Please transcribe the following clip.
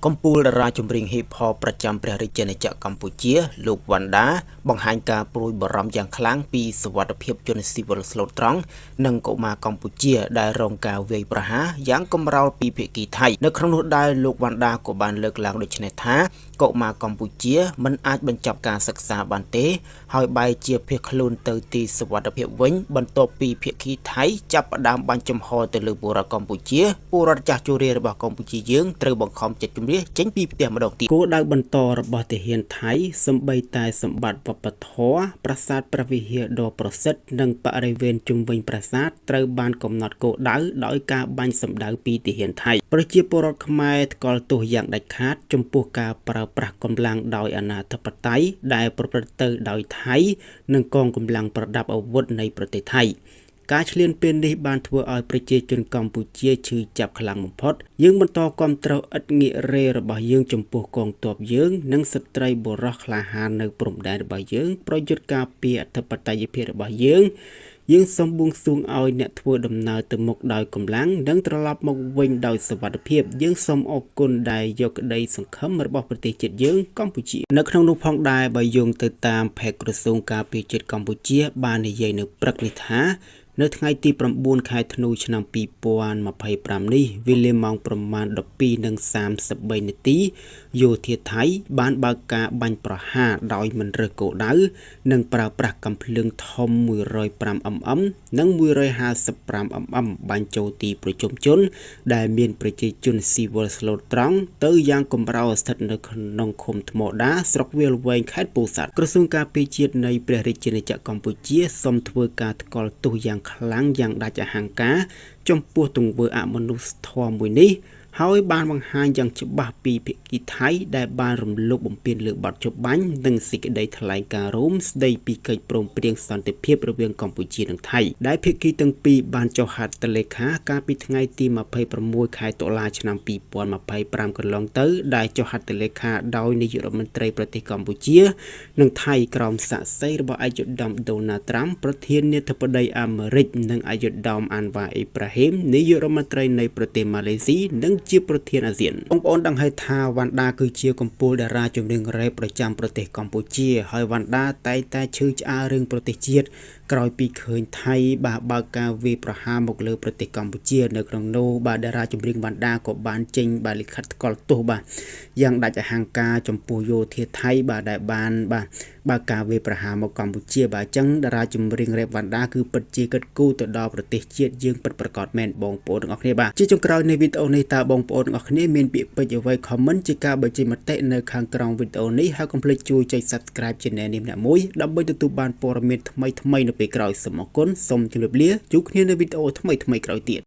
កំពូលតារាចម្រៀងហ៊ីបហបប្រចាំព្រះរាជាណាចក្រកម្ពុជាលោកវណ្ណដាបង្ហាញការព្រួយបារម្ភយ៉ាងខ្លាំងពីសុវត្ថិភាពជនស៊ីវិលស្លូតត្រង់និងកុមារកម្ពុជាដែលរងការវាយប្រហារយ៉ាងកំរោលពីភាគីថៃនៅក្នុងនោះដែរលោកវណ្ណដាក៏បានលើកឡើងដូចនេះថាកុមារកម្ពុជាមិនអាចបញ្ចប់ការសិក្សាបានទេហើយបែរជាភៀសខ្លួនទៅទីសុវត្ថិភាពវិញបន្ទាប់ពីភាគីថៃចាប់ផ្ដើមបាញ់ចំហទៅលើពលរដ្ឋកម្ពុជាពលរដ្ឋចាស់ជរារបស់កម្ពុជាយើងត្រូវបង្ខំចិត្តជំនះចេញពីផ្ទះម្ដងទៀតគោលដៅបន្តរបស់ទាហានថៃសំបីតែសម្បត្តិវប្បធម៌ប្រាសាទព្រះវិហារដ៏ប្រសិទ្ធនិងបរិវេណជុំវិញប្រាសាទត្រូវបានកំណត់គោលដៅដោយការបាញ់សម្ដៅពីទាហានថៃប្រជាពលរដ្ឋខ្មែរថ្កោលទោសយ៉ាងដាច់ខាតចំពោះការប្រើប្រាស់កម្លាំងដោយអាណាធិបតេយ្យដែលប្រព្រឹត្តទៅដោយថៃនិងកងកម្លាំងប្រដាប់អាវុធនៃប្រទេសថៃការឈ្លានពាននេះបានធ្វើឲ្យប្រជាជនកម្ពុជាឈឺចាប់ខ្លាំងបំផុតយើងបន្តគាំទ្រឥតងាករេរបស់យើងចំពោះកងទ័ពយើងនិងស្ត្រីបុរសក្លាហាននៅព្រំដែនរបស់យើងប្រយុទ្ធការពារអធិបតេយ្យភាពរបស់យើងសូមបួងសួងឲ្យអ្នកធ្វើដំណើរទៅមុខដោយកម្លាំងនិងត្រឡប់មកវិញដោយសុវត្ថិភាពយើងសូមអរគុណដែលយកក្តីសង្ឃឹមរបស់ប្រទេសជាតិយើងកម្ពុជានៅក្នុងនោះផងដែរបើយោងទៅតាមផេកក្រសួងការពារជាតិកម្ពុជាបាននិយាយនៅព្រឹកនេះថានៅថ្ងៃទី9ខែធ្នូឆ្នាំ2025នេះវេលាម៉ោងប្រមាណ 12:33 នាទីយោធាថៃបានបើកការបាញ់ប្រហារដោយមិនរើសគោលដៅនិងប្រើប្រាស់កាំភ្លើងធំ 105mm និង 155mm បាញ់ចូលទីប្រជុំជនដែលមានប្រជាជនស៊ីវិលស្លូតត្រង់ទៅយ៉ាងកំរោលស្ថិតនៅក្នុងឃុំថ្មដាស្រុកវាលវែងខេត្តពោធិ៍សាត់ក្រសួងការពារជាតិនៃព្រះរាជាណាចក្រកម្ពុជាសូមធ្វើការថ្កោលទោសយ៉ាងខ្លាំងយ៉ាងដាច់អហង្ការចំពោះទង្វើអមនុស្សធម៌មួយនេះហើយបានបង្ហាញយ៉ាងច្បាស់ពីភាគីថៃដែលបានរំលោភបំពានលើបទចុះបាញ់និងសេចក្តីថ្លែងការណ៍រួមស្តីពីកិច្ចព្រមព្រៀងសន្តិភាពរវាងកម្ពុជានិងថៃដែលភាគីទាំងពីរបានចុះហត្ថលេខាកាលពីថ្ងៃទី26ខែតុលាឆ្នាំ2025កន្លងទៅដែលចុះហត្ថលេខាដោយនាយករដ្ឋមន្ត្រីប្រទេសកម្ពុជានិងថៃក្រោមសាក្សីរបស់ឯកឧត្តមដូណាល់ត្រាំប្រធានាធិបតីអាមេរិកនិងឯកឧត្តមអានវ៉ាអ៊ីប្រាហ៊ីមនាយករដ្ឋមន្ត្រីនៃប្រទេសម៉ាឡេស៊ីនិងជាប្រធានអាស៊ានបងប្អូនដឹងហើយថាវណ្ណដាគឺជាកំពូលតារាចម្រៀងរ៉េបប្រចាំប្រទេសកម្ពុជាហើយវណ្ណដាតែងតែឈឺឆ្អាលរឿងប្រទេសជាតិក្រោយពីឃើញថៃបានបើកការវាយប្រហារមកលើប្រទេសកម្ពុជានៅក្នុងនោះបាទតារាចម្រៀងវណ្ណដាក៏បានចេញបាទលិខិតថ្កោលទោសបាទយ៉ាងដាច់អហង្ការចំពោះយោធាថៃបាទដែលបានបាទបើកការវាយប្រហារមកកម្ពុជាបាទអញ្ចឹងតារាចម្រៀងរ៉េបវណ្ណដាគឺពិតជាគិតគូរទៅដល់ប្រទេសជាតិយើងពិតប្រាកដមែនបងប្អូនទាំងអស់គ្នាបាទជាចុងក្រោយនៃវីដេអូនេះតើបងប្អូនទាំងអស់គ្នាមានពាក្យពេចន៍អ្វី comment ជាការបញ្ចេញមតិនៅខាងក្រោមវីដេអូនេះហើយកុំភ្លេចជួយចុច Subscribe Channel នេះម្នាក់មួយដើម្បីទទួលបានព័ត៌មានថ្មីៗនៅពេលក្រោយសូមអរគុណសូមជម្រាបលាជួបគ្នានៅវីដេអូថ្មីៗក្រោយទៀត